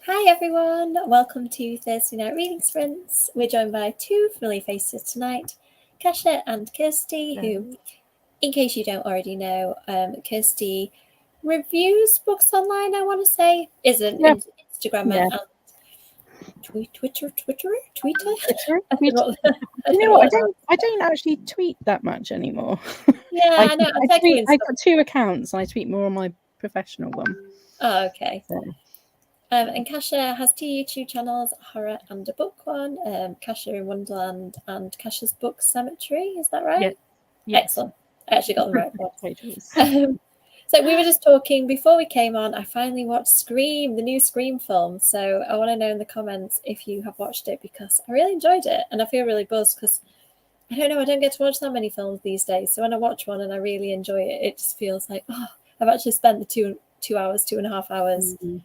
Hi everyone, welcome to Thursday Night Reading Sprints. We're joined by two familiar faces tonight, Kasia and Kirsty, who, in case you don't already know, Kirsty reviews books online, I want to say, is an Instagrammer and Twitter. You know what? I don't actually tweet that much anymore. Yeah, I know. I got two accounts and I tweet more on my professional one. Oh, okay. So. And Kasia has two YouTube channels, Horror and a Book one, Kasia in Wonderland and Kasia's Book Cemetery, is that right? Yes. Excellent. I actually got the right one. So we were just talking before we came on. I finally watched Scream, the new Scream film. So I want to know in the comments if you have watched it, because I really enjoyed it and I feel really buzzed because I don't know, I don't get to watch that many films these days. So when I watch one and I really enjoy it, it just feels like, oh, I've actually spent the 2.5 hours. Mm-hmm.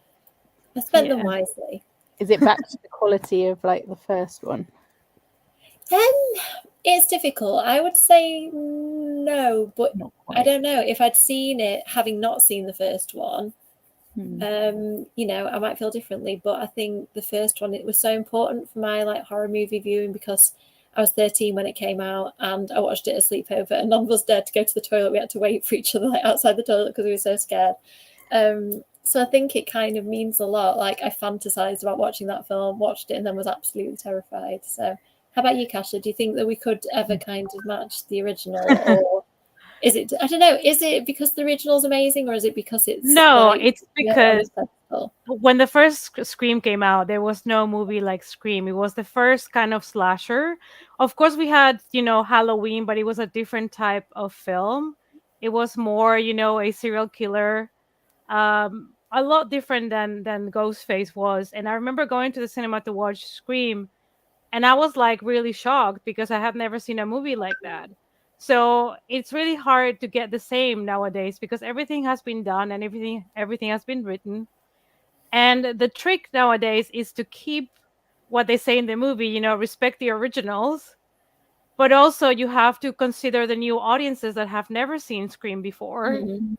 I spent them wisely. Is it back to the quality of like the first one? It's difficult. I would say no, but I don't know if I'd seen it having not seen the first one. You know, I might feel differently, but I think the first one, it was so important for my like horror movie viewing because I was 13 when it came out and I watched it at a sleepover and none of us dared to go to the toilet. We had to wait for each other like outside the toilet because we were so scared. So I think it kind of means a lot. Like I fantasized about watching that film, watched it, and then was absolutely terrified. So how about you, Kasia? Do you think that we could ever kind of match the original? Or is it, I don't know, is it because the original is amazing or is it because it's... No, like, it's because when the first Scream came out, there was no movie like Scream. It was the first kind of slasher. Of course, we had, you know, Halloween, but it was a different type of film. It was more, you know, a serial killer. A lot different than Ghostface was. And I remember going to the cinema to watch Scream, and I was like really shocked because I had never seen a movie like that. So it's really hard to get the same nowadays because everything has been done and everything has been written. And the trick nowadays is to keep what they say in the movie, you know, respect the originals, but also you have to consider the new audiences that have never seen Scream before. Mm-hmm.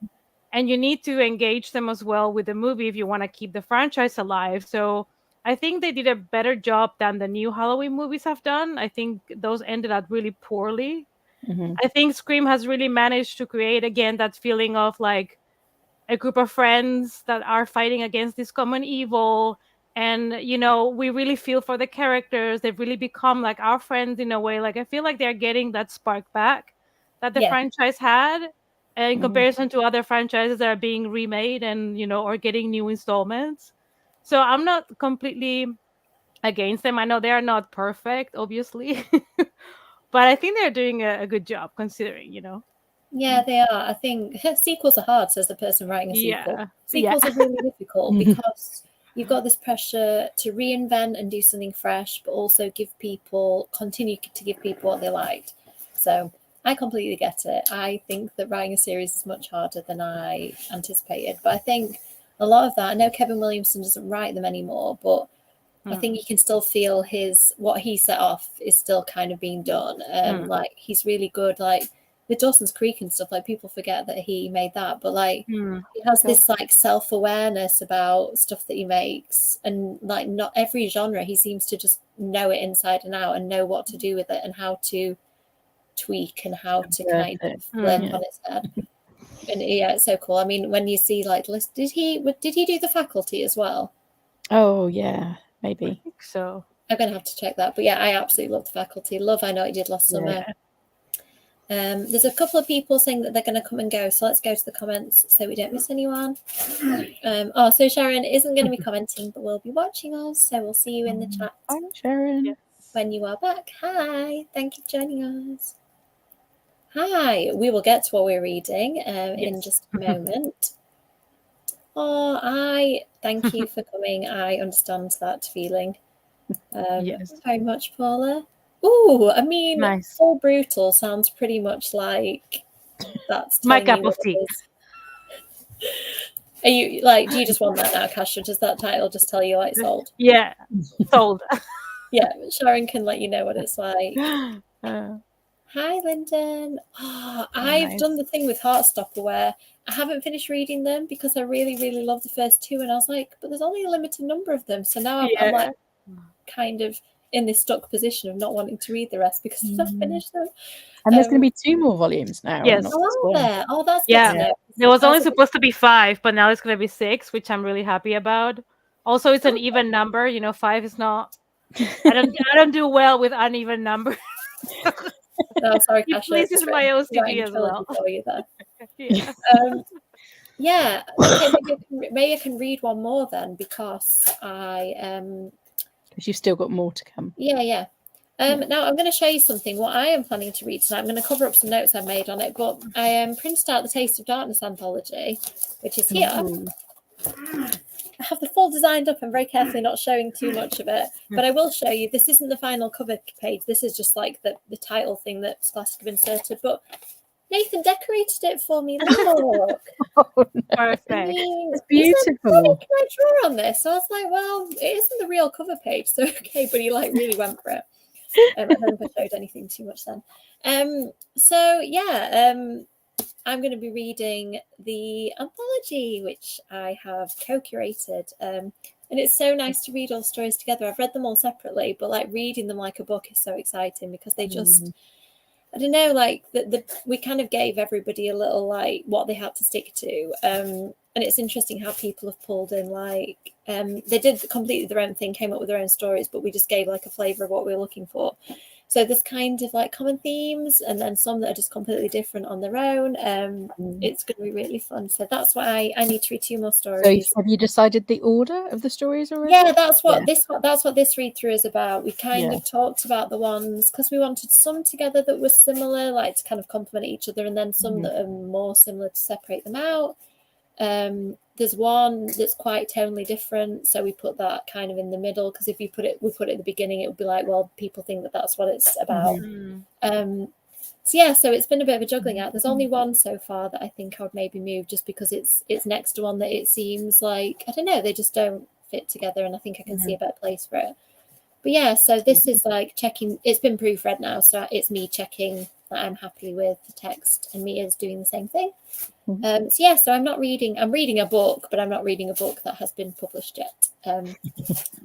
And you need to engage them as well with the movie if you want to keep the franchise alive. So I think they did a better job than the new Halloween movies have done. I think those ended up really poorly. Mm-hmm. I think Scream has really managed to create again that feeling of like a group of friends that are fighting against this common evil. And, you know, we really feel for the characters. They've really become like our friends in a way. Like I feel like they're getting that spark back that the franchise had. In comparison to other franchises that are being remade and, you know, or getting new installments. So I'm not completely against them. I know they are not perfect, obviously, but I think they're doing a good job considering, you know. Yeah, they are. I think sequels are hard, says the person writing a sequel. Yeah. Sequels are really difficult because you've got this pressure to reinvent and do something fresh, but also continue to give people what they liked. So I completely get it. I think that writing a series is much harder than I anticipated. But I think a lot of that, I know Kevin Williamson doesn't write them anymore, but I think you can still feel what he set off is still kind of being done. Like he's really good, like with Dawson's Creek and stuff, like people forget that he made that, but like he has this like self-awareness about stuff that he makes, and like not every genre, he seems to just know it inside and out and know what to do with it and how to tweak and how to kind of flip on its head. And yeah, it's so cool. I mean, when you see like did he do The Faculty as well? Oh yeah, maybe. I think so. I'm gonna have to check that. But yeah, I absolutely love The Faculty. I Know What You Did Last Summer. There's a couple of people saying that they're going to come and go, so let's go to the comments so we don't miss anyone. So Sharon isn't going to be commenting, but will be watching us, so we'll see you in the chat. Hi, Sharon. When you are back. Hi, thank you for joining us. Hi, we will get to what we're reading in just a moment. Oh, I thank you for coming. I understand that feeling. Very much, Paula. Oh, I mean, nice. Full Brutal sounds pretty much like that's my cup of tea. Are you like? Do you just want that now, Kasia? Does that title just tell you like sold? Yeah, sold. Yeah, Sharon can let you know what it's like. Hi, Lyndon. Oh, I've done the thing with Heartstopper where I haven't finished reading them because I really, really love the first 2. And I was like, but there's only a limited number of them. So now I'm like kind of in this stuck position of not wanting to read the rest because I've finished them. And there's going to be 2 more volumes now. Yes. There? Oh, that's good to know. There was only supposed to be 5, but now it's going to be 6, which I'm really happy about. Also, it's an even number. 5 is not. I don't do well with uneven numbers. No, sorry, Kasia. It pleases my OCD as well. Yeah. Okay, maybe I can read one more then because because you've still got more to come. Yeah. Now I'm going to show you something. What I am planning to read tonight, I'm going to cover up some notes I've made on it, but I printed out the Taste of Darkness anthology, which is here. I have the full designed up. I'm very carefully not showing too much of it, but I will show you. This isn't the final cover page. This is just like the title thing that Scholastic have inserted, but Nathan decorated it for me. Look. Perfect. It's beautiful. Said, can I draw on this? So I was like, well, it isn't the real cover page, so okay, but he like really went for it. I don't know if I showed anything too much then. I'm going to be reading the anthology, which I have co-curated. And it's so nice to read all stories together. I've read them all separately, but like reading them like a book is so exciting because they just, I don't know, like we kind of gave everybody a little like what they had to stick to. And it's interesting how people have pulled in like, they did completely their own thing, came up with their own stories, but we just gave like a flavour of what we were looking for. So there's kind of like common themes and then some that are just completely different on their own. It's going to be really fun. So that's why I need to read 2 more stories. So have you decided the order of the stories already? Yeah, that's what this read through is about. We kind of talked about the ones because we wanted some together that were similar, like to kind of complement each other, and then some that are more similar to separate them out. There's one that's quite tonally different, so we put that kind of in the middle because if we put it at the beginning, it would be like, well, people think that that's what it's about. So it's been a bit of a juggling act. There's only one so far that I think I would maybe move just because it's next to one that it seems like, I don't know, they just don't fit together, and I think I can see a better place for it. But yeah, so this is like checking. It's been proofread now, so it's me checking that I'm happy with the text, and Mia's doing the same thing. So I'm reading a book, but I'm not reading a book that has been published yet.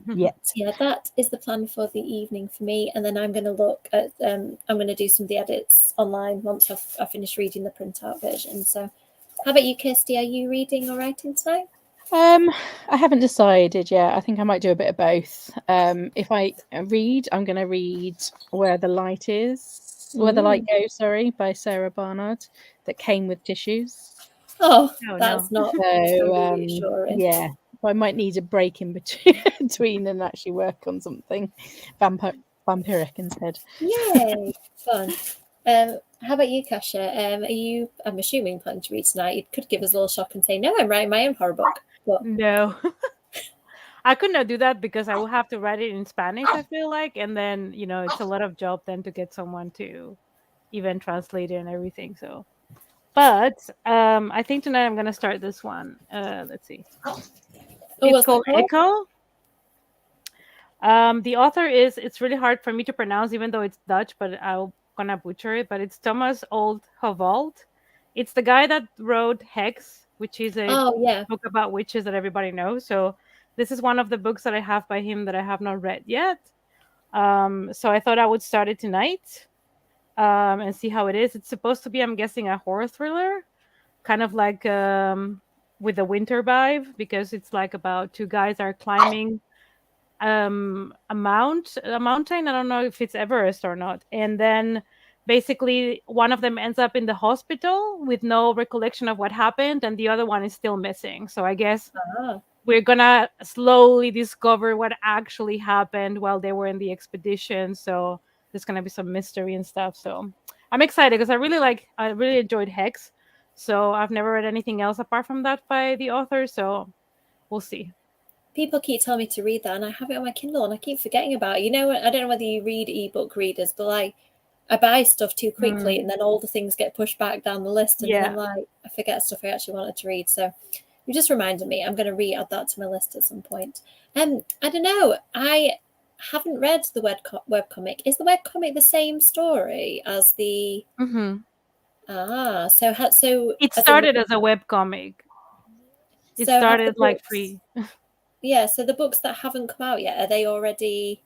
Yeah, that is the plan for the evening for me, and then I'm going to look at I'm going to do some of the edits online once I finish reading the printout version. So how about you, Kirsty? Are you reading or writing tonight? I haven't decided yet. I think I might do a bit of both. If I read, I'm going to read Where the Light Goes, by Sarah Barnard, that came with tissues. That's not so reassuring. Yeah, I might need a break in between and actually work on something vampiric instead. Yay, fun. How about you, Kasia? Are you, I'm assuming, planning to read tonight? You could give us a little shock and say, no, I'm writing my own horror book. What? No. I could not do that because I will have to write it in Spanish, I feel like. And then, it's a lot of job then to get someone to even translate it and everything. So, but I think tonight I'm going to start this one. Let's see. It's called Echo. The author it's really hard for me to pronounce, even though it's Dutch, but I'm going to butcher it. But it's Thomas Oldhovald. It's the guy that wrote Hex, which is a book about witches that everybody knows. So this is one of the books that I have by him that I have not read yet. So I thought I would start it tonight and see how it is. It's supposed to be, I'm guessing, a horror thriller, kind of like with a winter vibe, because it's like about 2 guys are climbing a mountain. I don't know if it's Everest or not. And then basically one of them ends up in the hospital with no recollection of what happened, and the other one is still missing. So I guess we're gonna slowly discover what actually happened while they were in the expedition. So there's gonna be some mystery and stuff. So I'm excited because I really enjoyed Hex. So I've never read anything else apart from that by the author. So we'll see. People keep telling me to read that, and I have it on my Kindle, and I keep forgetting about it. I don't know whether you read ebook readers, but like I buy stuff too quickly, and then all the things get pushed back down the list, and then I'm like, I forget stuff I actually wanted to read. So you just reminded me. I'm going to re-add that to my list at some point. I don't know. I haven't read the webcomic. Is the webcomic the same story as the? So it started as a webcomic. It started like free. Yeah, so the books that haven't come out yet, are they already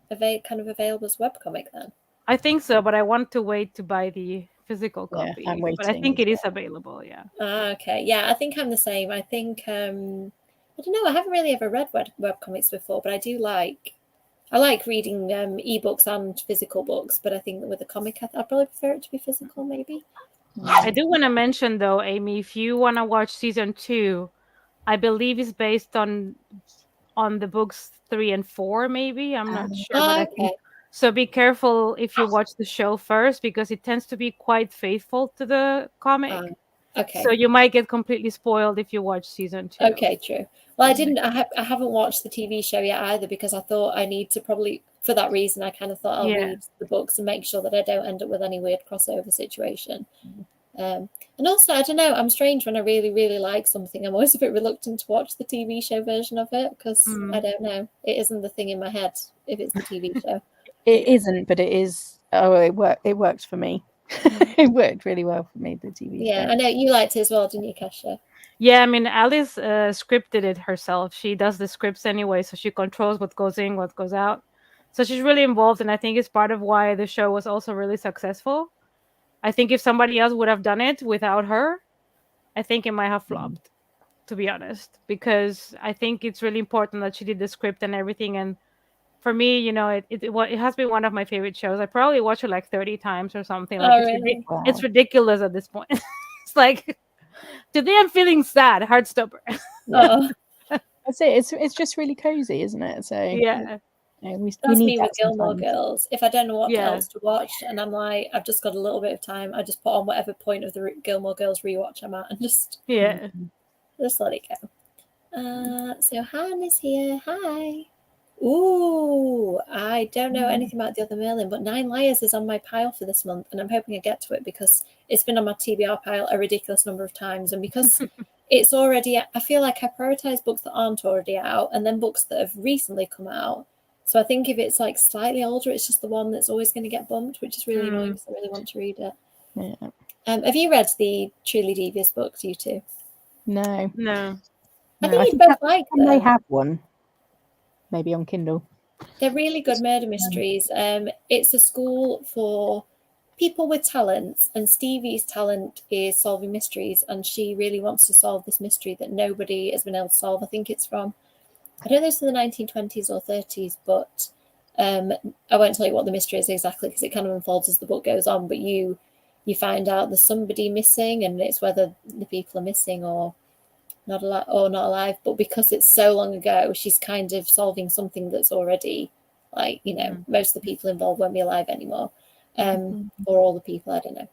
kind of available as webcomic then? I think so, but I want to wait to buy the physical copy. I'm waiting, but I think it is available, yeah. Okay. Yeah, I think I'm the same. I think I don't know, I haven't really ever read webcomics before, but I like reading ebooks and physical books, but I think that with a comic, I'd probably prefer it to be physical, maybe. I do want to mention, though, Amy, if you want to watch season 2, I believe it's based on the books 3 and 4, maybe. I'm not sure. But okay. So be careful if you watch the show first, because it tends to be quite faithful to the comic. Okay. So you might get completely spoiled if you watch season 2. Okay, true. Well, I haven't watched the TV show yet either, because I thought I need to probably, for that reason, I kind of thought I'll read the books and make sure that I don't end up with any weird crossover situation. And also, I don't know, I'm strange when I really, really like something. I'm always a bit reluctant to watch the TV show version of it, because I don't know, it isn't the thing in my head if it's the TV show. It isn't, but it is. Oh, it worked for me. It worked really well for me, the TV show. Yeah, I know you liked it as well, didn't you, Kesha? Yeah, I mean, Alice scripted it herself. She does the scripts anyway, so she controls what goes in, what goes out. So she's really involved, and I think it's part of why the show was also really successful. I think if somebody else would have done it without her, I think it might have flopped, to be honest, because I think it's really important that she did the script and everything. And for me, you know, it has been one of my favorite shows. I probably watched it like 30 times or something. Like, really? It's ridiculous at this point. It's like, today I'm feeling sad. Heartstopper. Oh. That's it. It's just really cozy, isn't it? So yeah. That's me with Gilmore Girls. If I don't know what else to watch, and I'm like, I've just got a little bit of time, I just put on whatever point of the Gilmore Girls rewatch I'm at, and just let it go. So Han is here. Hi. Ooh, I don't know anything about the other Merlin, but 9 Liars is on my pile for this month, and I'm hoping I get to it because it's been on my TBR pile a ridiculous number of times, and because it's already, I feel like I prioritize books that aren't already out and then books that have recently come out. So I think if it's like slightly older, it's just the one that's always going to get bumped, which is really annoying because I really want to read it. Yeah. Have you read the Truly Devious books, you two? No. I think you'd both like them. I may have one. Maybe on Kindle. They're really good murder mysteries. It's a school for people with talents, and Stevie's talent is solving mysteries, and she really wants to solve this mystery that nobody has been able to solve. I think it's from, I don't know if it's from the 1920s or 30s, but I won't tell you what the mystery is exactly because it kind of unfolds as the book goes on, but you find out there's somebody missing, and it's whether the people are missing or not alive, but because it's so long ago, she's kind of solving something that's already, like, you know, most of the people involved won't be alive anymore, or all the people, I don't know.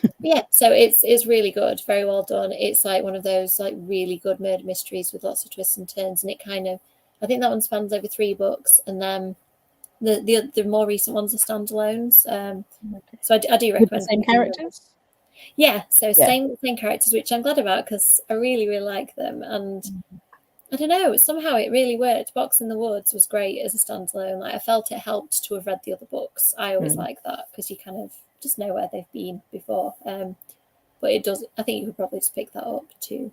But yeah, so it's really good, very well done. It's like one of those like really good murder mysteries with lots of twists and turns, and it kind of, I think that one spans over 3 books, and then the more recent ones are standalones. So I do recommend. With the same characters. Yeah, so same characters, which I'm glad about because I really, really like them. And I don't know, somehow it really worked. Box in the Woods was great as a standalone. Like, I felt it helped to have read the other books. I always like that because you kind of just know where they've been before. But it does, I think you could probably just pick that up too.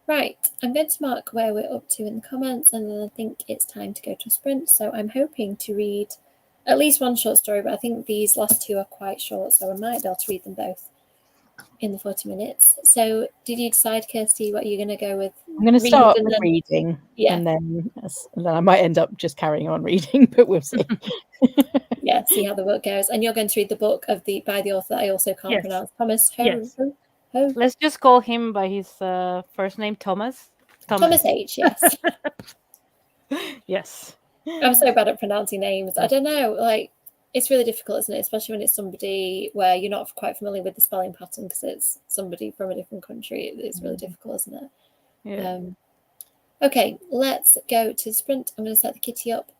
Right, I'm going to mark where we're up to in the comments, and then I think it's time to go to a sprint. So I'm hoping to read at least one short story, but I think these last 2 are quite short, so I might be able to read them both in the 40 minutes. So did you decide, Kirsty, what you're going to go with? I'm going to start with reading, and then I might end up just carrying on reading, but we'll see. Yeah, see how the book goes. And you're going to read the book by the author that I also can't pronounce, Thomas Ho. Let's just call him by his first name, Thomas. Thomas H, yes. Yes. I'm so bad at pronouncing names. I don't know, like, it's really difficult, isn't it? Especially when it's somebody where you're not quite familiar with the spelling pattern because it's somebody from a different country. It's really difficult, isn't it? Yeah. Okay, let's go to sprint. I'm going to set the kitty up.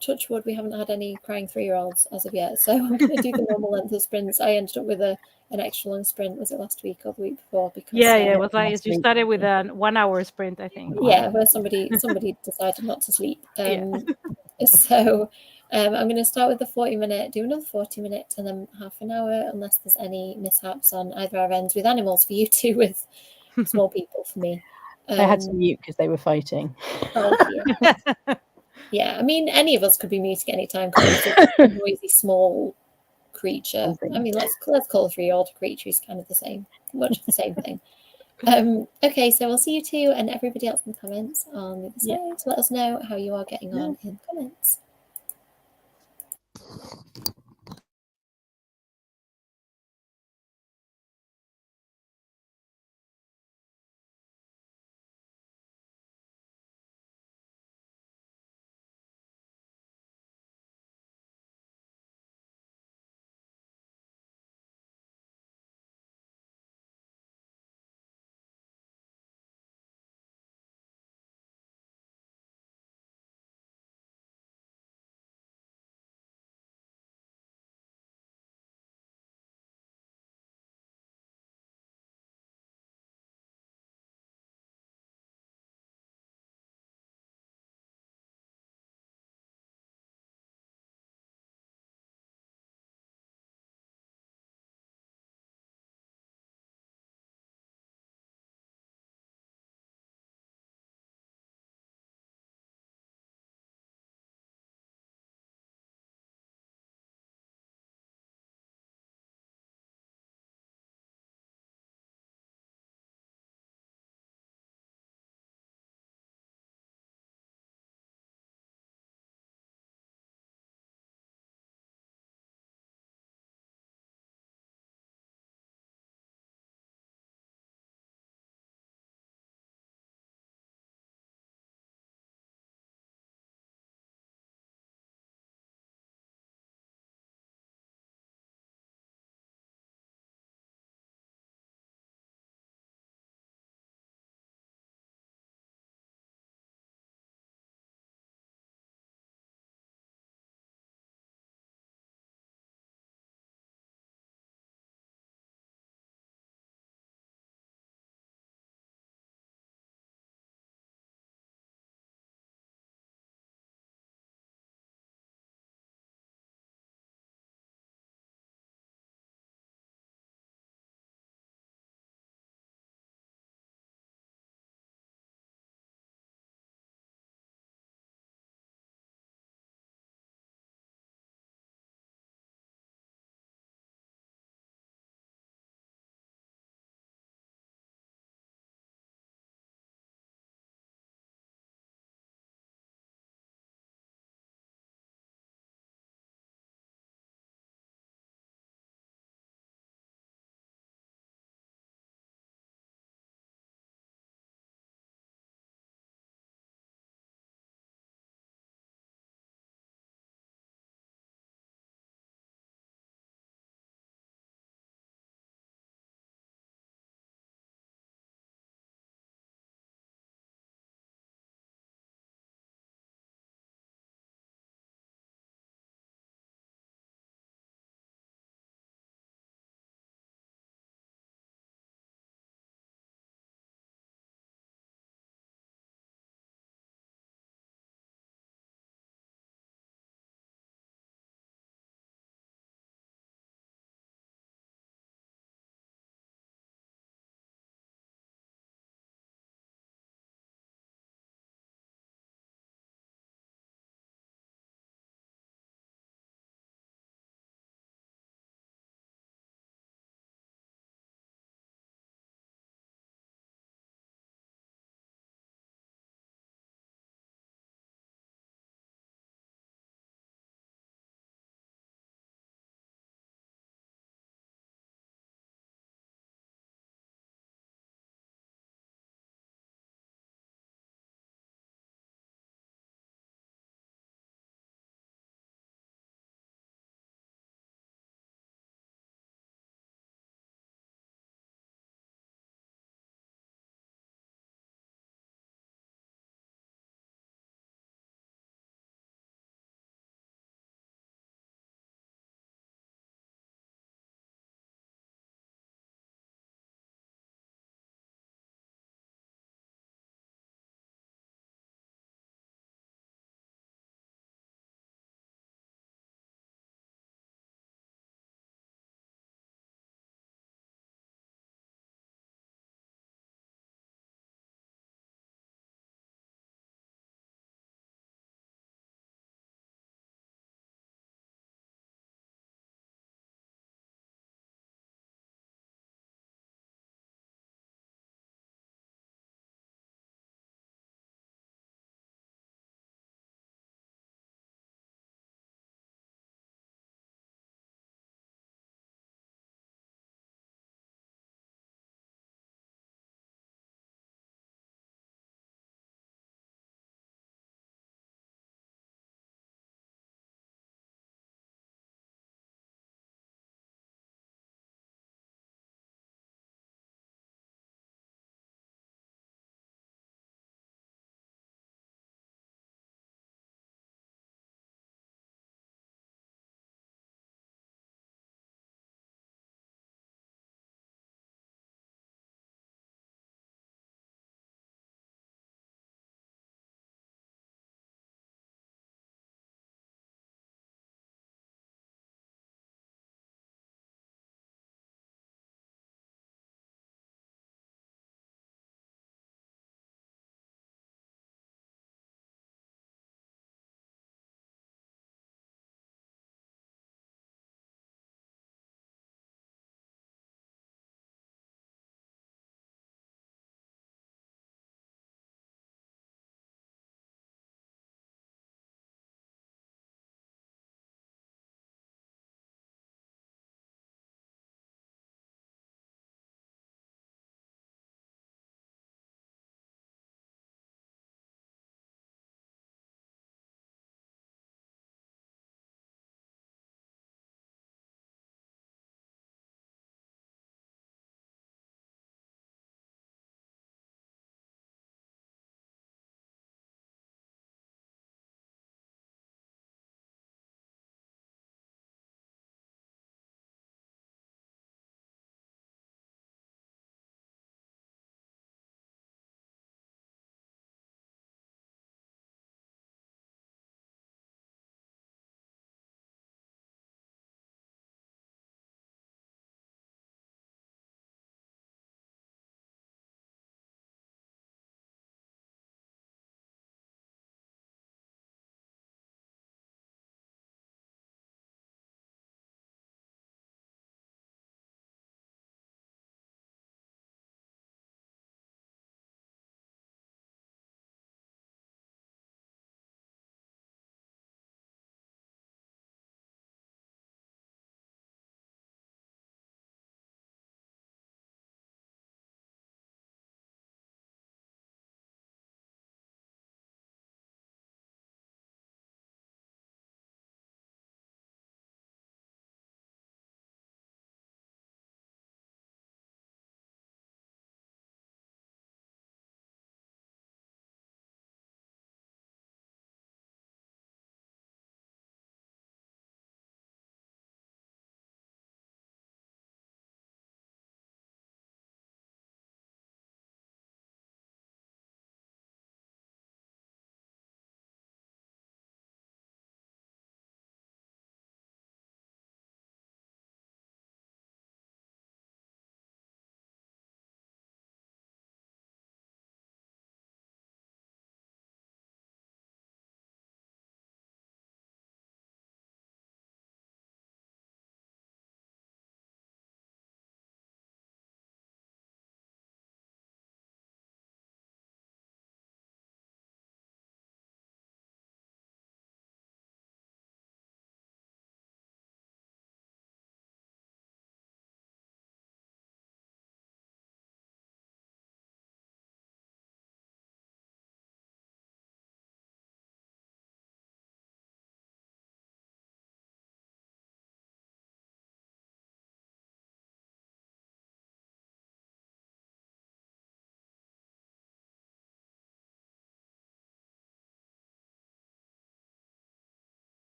Touch wood, we haven't had any crying 3-year-olds as of yet, so I'm going to do the normal length of sprints. I ended up with an extra long sprint. Was it last week or the week before? Because it was like you started with a 1-hour sprint, I think. Yeah, where somebody decided not to sleep. So I'm going to start with the 40-minute, do another 40-minute, and then half an hour, unless there's any mishaps on either our ends with animals for you two, with small people for me. I had to mute because they were fighting. Oh dear. Yeah, I mean, any of us could be muting any time because it's a noisy small creature. Something. I mean, let's call a 3-year-old creature who's kind of the same, much of the same thing. Okay, so we'll see you two and everybody else in the comments on the other side. So let us know how you are getting on in the comments.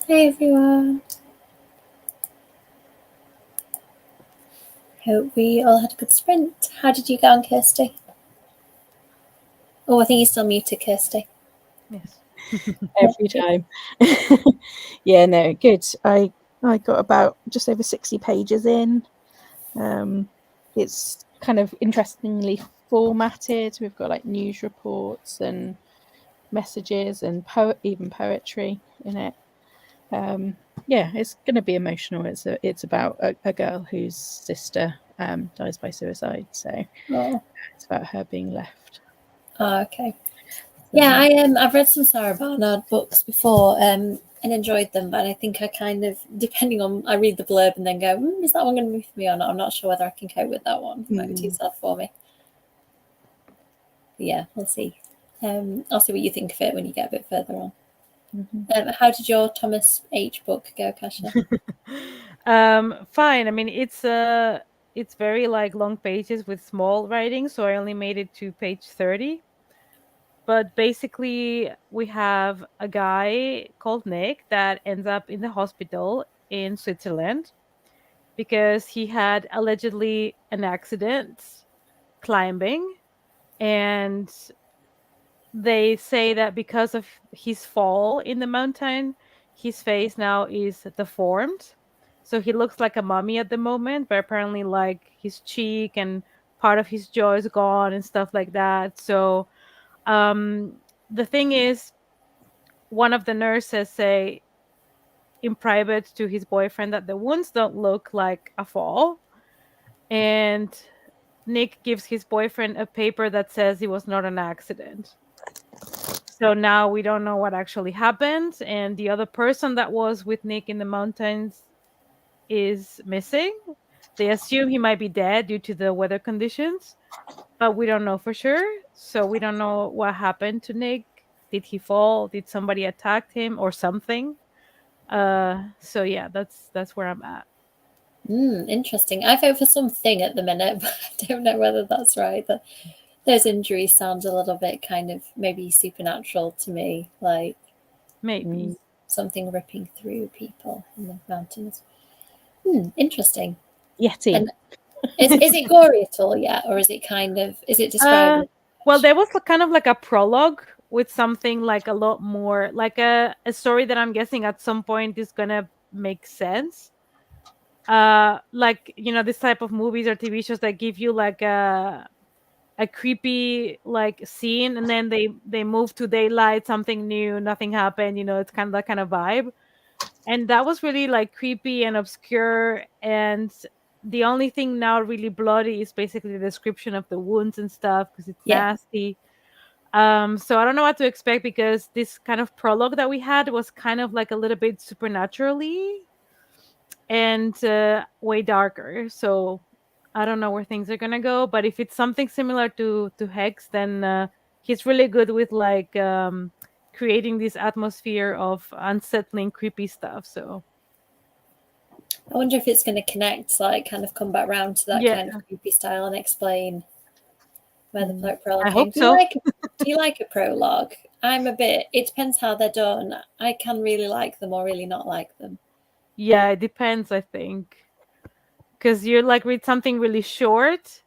Hey everyone. Hope we all had a good sprint. How did you get on, Kirsty? Oh, I think you're still muted, Kirsty. Yes. Every time. Yeah, no, good. I got about just over 60 pages in. It's kind of interestingly formatted. We've got like news reports and messages and even poetry in it. Yeah, it's going to be emotional. It's about a girl whose sister dies by suicide, so it's about her being left. Oh, okay. Yeah, I've read some Sarah Barnard books before and enjoyed them, but I think I kind of, depending on, I read the blurb and then go, is that one going to move me or not? I'm not sure whether I can cope with that one. It might be too sad for me. But yeah, we'll see. I'll see what you think of it when you get a bit further on. How did your Thomas H book go, Kasia? Fine. I mean, it's very like long pages with small writing, so I only made it to page 30. But basically, we have a guy called Nick that ends up in the hospital in Switzerland because he had allegedly an accident climbing, and they say that because of his fall in the mountain, his face now is deformed. So he looks like a mummy at the moment, but apparently like his cheek and part of his jaw is gone and stuff like that. So the thing is, one of the nurses say in private to his boyfriend that the wounds don't look like a fall. And Nick gives his boyfriend a paper that says it was not an accident. So now we don't know what actually happened. And the other person that was with Nick in the mountains is missing. They assume he might be dead due to the weather conditions, but we don't know for sure. So we don't know what happened to Nick. Did he fall? Did somebody attack him or something? So yeah, that's where I'm at. Interesting. I vote for something at the minute, but I don't know whether that's right. Those injuries sound a little bit kind of maybe supernatural to me, like maybe something ripping through people in the mountains. Interesting. Yeti. And is it gory at all yet, or is it kind of, is it described? Well, there was kind of like a prologue with something like a lot more like a story that I'm guessing at some point is gonna make sense. Like, you know, this type of movies or TV shows that give you like a creepy like scene and then they move to daylight, something new, nothing happened, you know, it's kind of that kind of vibe. And that was really like creepy and obscure, and the only thing now really bloody is basically the description of the wounds and stuff because it's nasty. So I don't know what to expect because this kind of prologue that we had was kind of like a little bit supernaturally and way darker. So I don't know where things are gonna go, but if it's something similar to Hex, then he's really good with like creating this atmosphere of unsettling, creepy stuff. So I wonder if it's going to connect, like kind of come back around to that kind of creepy style and explain where the prologue came. Do you like a prologue? I'm a bit, it depends how they're done. I can really like them or really not like them. Yeah, it depends, I think. Because you like read something really short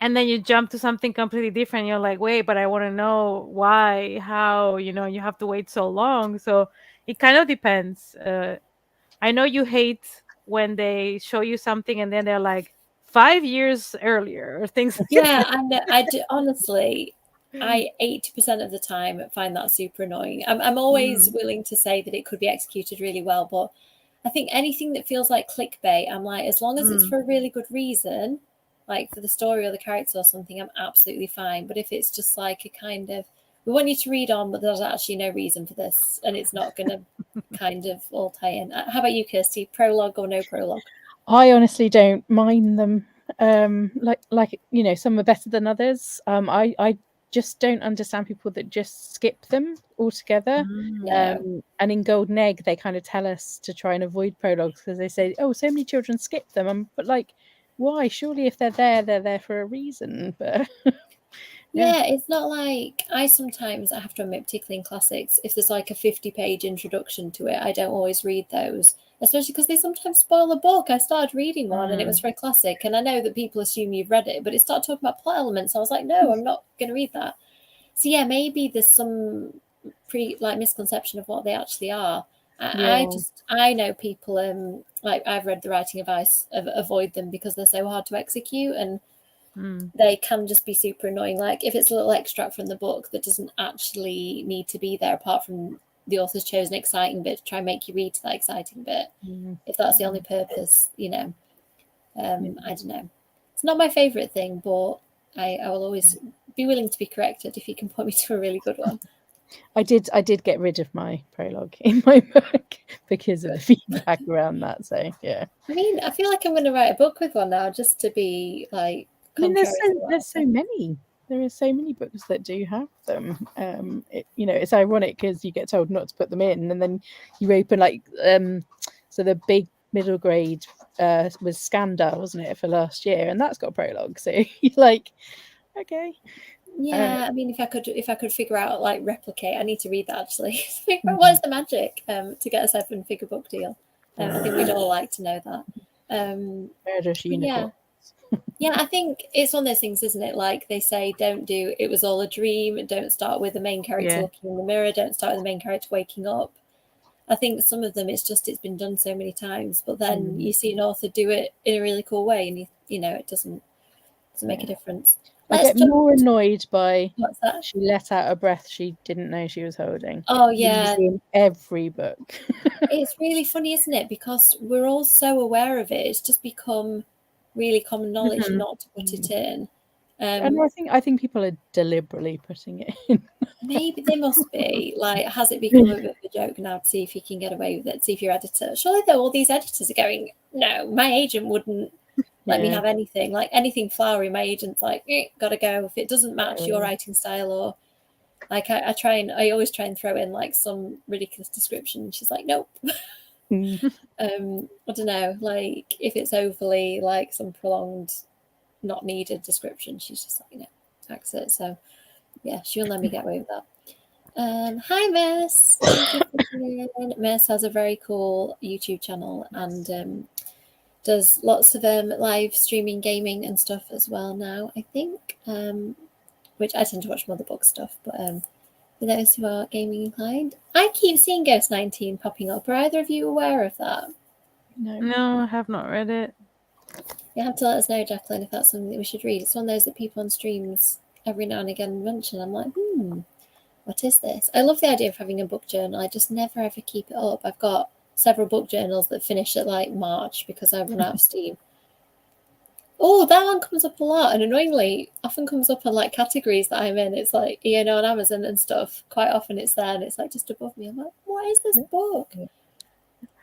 and then you jump to something completely different. You're like, wait, but I want to know why, how, you know, you have to wait so long. So it kind of depends. I know you hate when they show you something and then they're like 5 years earlier or things like that. I do, honestly, I 80% of the time find that super annoying. I'm always willing to say that it could be executed really well, but I think anything that feels like clickbait, I'm like, as long as it's for a really good reason, like for the story or the character or something, I'm absolutely fine. But if it's just like a kind of, we want you to read on, but there's actually no reason for this, and it's not going to kind of all tie in. How about you, Kirsty? Prologue or no prologue? I honestly don't mind them. Like you know, some are better than others. I just don't understand people that just skip them altogether. And in Golden Egg, they kind of tell us to try and avoid prologues because they say, "Oh, so many children skip them." But like, why? Surely, if they're there for a reason. But Yeah, it's not like I have to admit, particularly in classics, if there's like a 50-page introduction to it, I don't always read those, especially because they sometimes spoil a book. I started reading one and it was for a classic, and I know that people assume you've read it, but it started talking about plot elements. I was like, no, I'm not going to read that. So yeah, maybe there's some misconception of what they actually are. I know people like I've read the writing advice of avoid them because they're so hard to execute, and they can just be super annoying. Like if it's a little extract from the book that doesn't actually need to be there, apart from the author's chosen exciting bit to try and make you read to that exciting bit, if that's the only purpose, I don't know. It's not my favorite thing, but I will always be willing to be corrected if you can point me to a really good one. I did get rid of my prologue in my book because of the feedback around that. So yeah. I mean, I feel like I'm going to write a book with one now, just to be like. I mean, there's so many. There are so many books that do have them. It's ironic because you get told not to put them in, and then you open so the big middle grade was Scandal, wasn't it, for last year, and that's got a prologue. So you're like, okay. Yeah, I mean, if I could figure out like Replicate, I need to read that actually. Figure out what is the magic to get a 7-figure book deal. I think we'd all like to know that. Murderous Unicorn. Yeah, I think it's one of those things, isn't it? Like they say, don't do It Was All a Dream. Don't start with the main character looking in the mirror. Don't start with the main character waking up. I think some of them, it's been done so many times, but then you see an author do it in a really cool way, and it doesn't make a difference. I get more annoyed by she let out a breath she didn't know she was holding. Oh yeah, in every book. It's really funny, isn't it? Because we're all so aware of it. It's just become really common knowledge not to put it in. And I think people are deliberately putting it in. Maybe they must be. Like, has it become a bit of a joke now to see if you can get away with it? See if your editor. Surely though, all these editors are going, no, my agent wouldn't let me have anything. Like anything flowery, my agent's like, gotta go. If it doesn't match your writing style, or like I always try and throw in like some ridiculous description. She's like, nope. I don't know, like if it's overly like some prolonged not needed description, she's just like, exit. So yeah, she'll let me get away with that. Hi Miss. Miss has a very cool YouTube channel and does lots of live streaming gaming and stuff as well now, I think, which I tend to watch more of the book stuff, but for those who are gaming inclined, I keep seeing Ghost 19 popping up. Are either of you aware of that? No, I have not read it. You have to let us know, Jacqueline, if that's something that we should read. It's one of those that people on streams every now and again mention. I'm like, what is this? I love the idea of having a book journal. I just never ever keep it up. I've got several book journals that finish at like March because I run out of steam. Oh, that one comes up a lot, and annoyingly often comes up on like categories that I'm in. It's like, on Amazon and stuff. Quite often it's there and it's like just above me. I'm like, what is this book?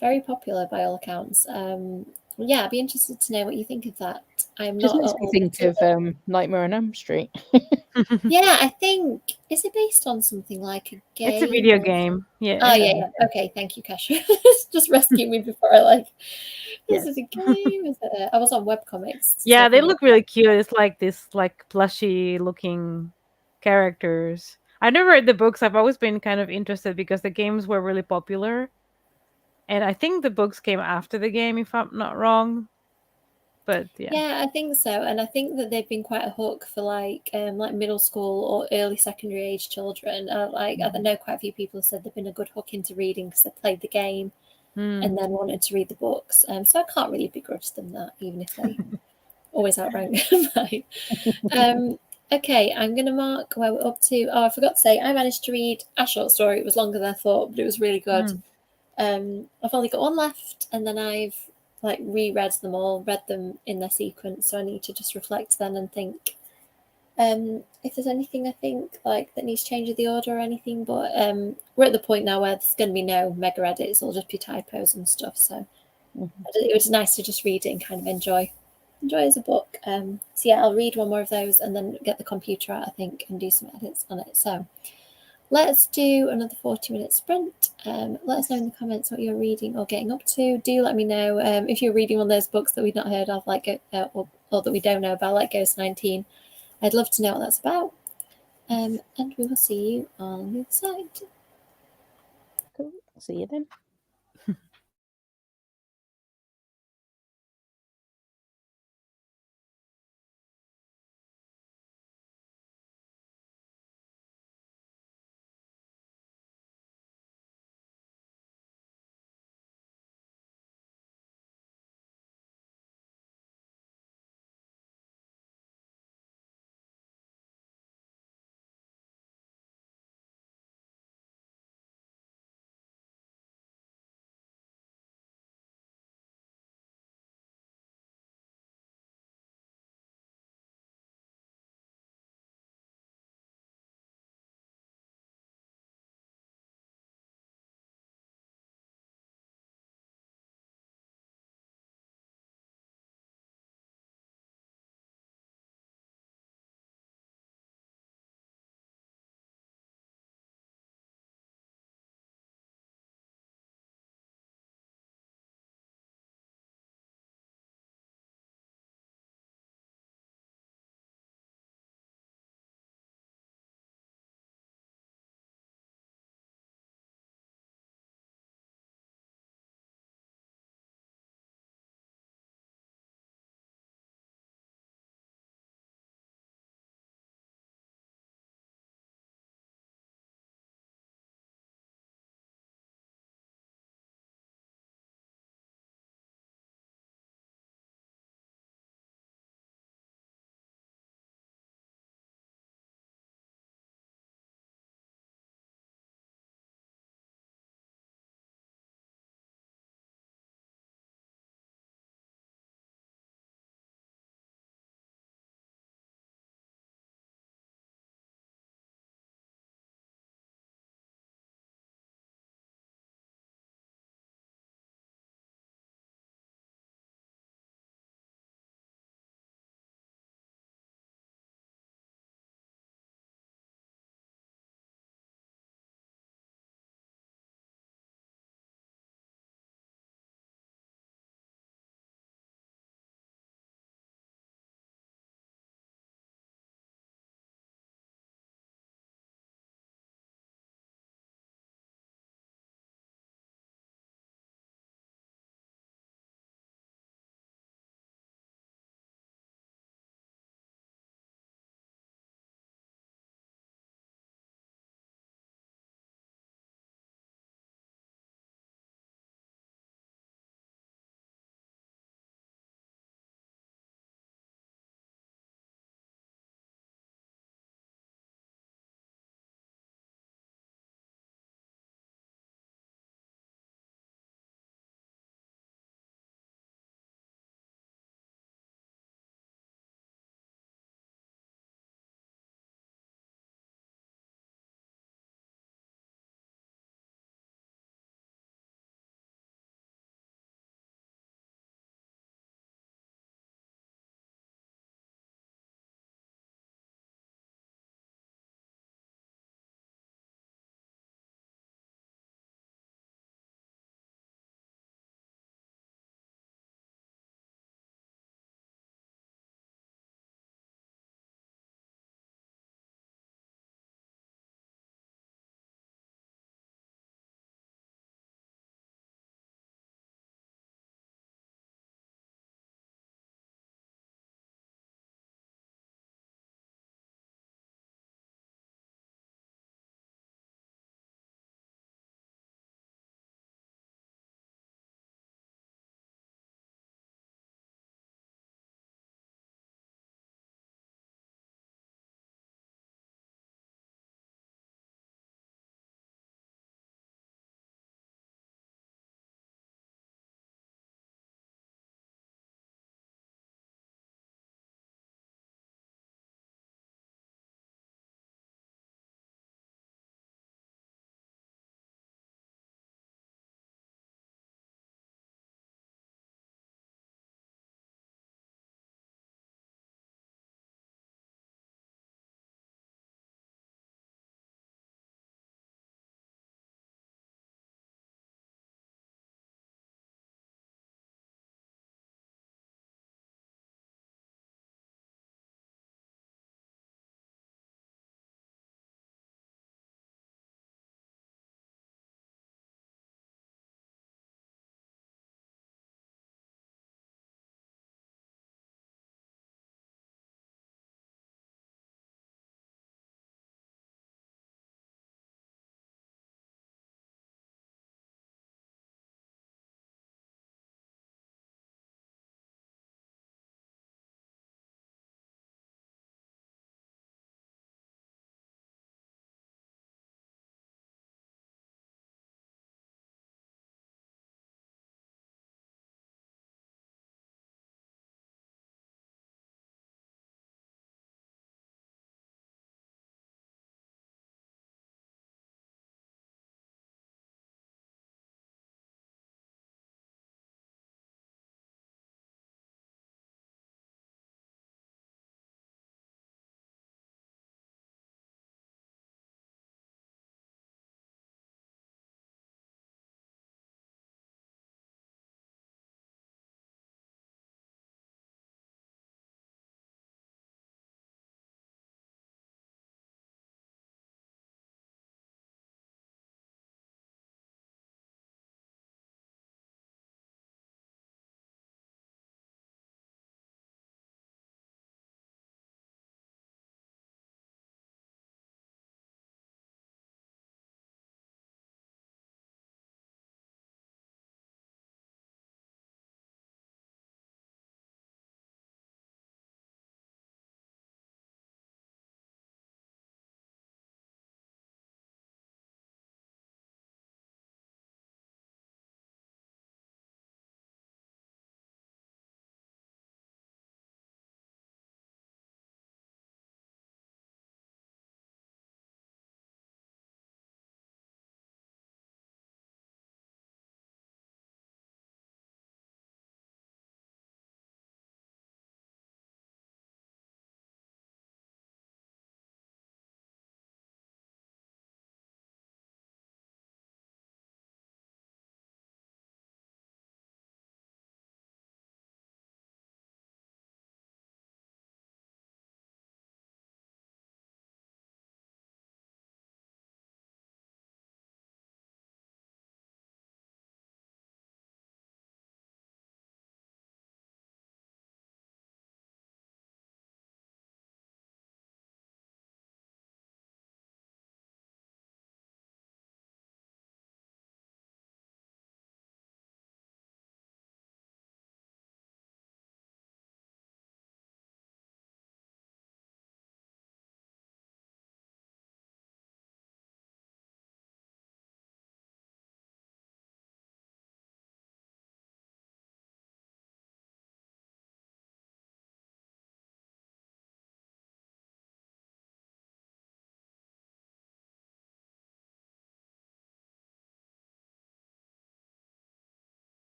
Very popular by all accounts. I'd be interested to know what you think of that. I'm just not. Makes me think of Nightmare on Elm Street. Yeah, I think, is it based on something like a game? It's a video game. Yeah. Oh yeah. Okay, thank you, Kasha. Just rescue me before I is it a game? Is it I was on webcomics. Yeah, they look really cute. It's like this like plushy looking characters. I never read the books. I've always been kind of interested because the games were really popular. And I think the books came after the game, if I'm not wrong. But yeah, I think so. And I think that they've been quite a hook for like middle school or early secondary age children. I know quite a few people have said they've been a good hook into reading because they played the game and then wanted to read the books. So I can't really begrudge them that, even if they always outrank mine. Okay, I'm going to mark where we're up to. Oh, I forgot to say, I managed to read a short story. It was longer than I thought, but it was really good. I've only got one left, and then I've reread them all, read them in their sequence, so I need to just reflect then and think if there's anything I think that needs to change of the order or anything. But we're at the point now where there's going to be no mega edits, it'll just be typos and stuff, so it was nice to just read it and kind of enjoy as a book. So yeah, I'll read one more of those and then get the computer out, I think, and do some edits on it. So let's do another 40-minute sprint. Let us know in the comments what you're reading or getting up to. Do let me know if you're reading one of those books that we've not heard of, or that we don't know about, like Ghost 19. I'd love to know what that's about. And we will see you on the other side. Cool. See you then.